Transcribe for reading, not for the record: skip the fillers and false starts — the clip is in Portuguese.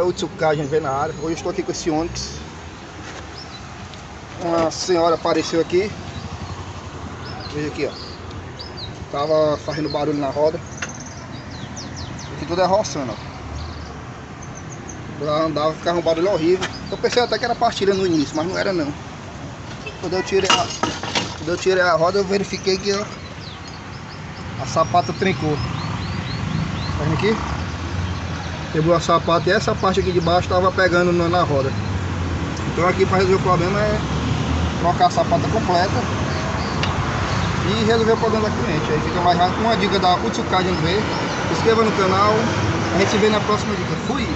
Utsuka, a gente vê na área. Hoje eu estou aqui com esse Onix. Uma senhora apareceu aqui. Veja aqui, ó. Tava fazendo barulho na roda. Aqui tudo é roçando, ó. Ela andava, ficava um barulho horrível. Eu pensei até que era pastilha no início, mas não era não. Quando eu tirei a roda, eu verifiquei que ó, a sapata trincou. Tá vendo aqui? Quebrou a sapata e essa parte aqui de baixo estava pegando na roda. Então aqui para resolver o problema é trocar a sapata completa e resolver o problema da cliente. Aí fica mais rápido. Uma dica da Utsuka de ver. Inscreva no canal. A gente se vê na próxima dica. Fui!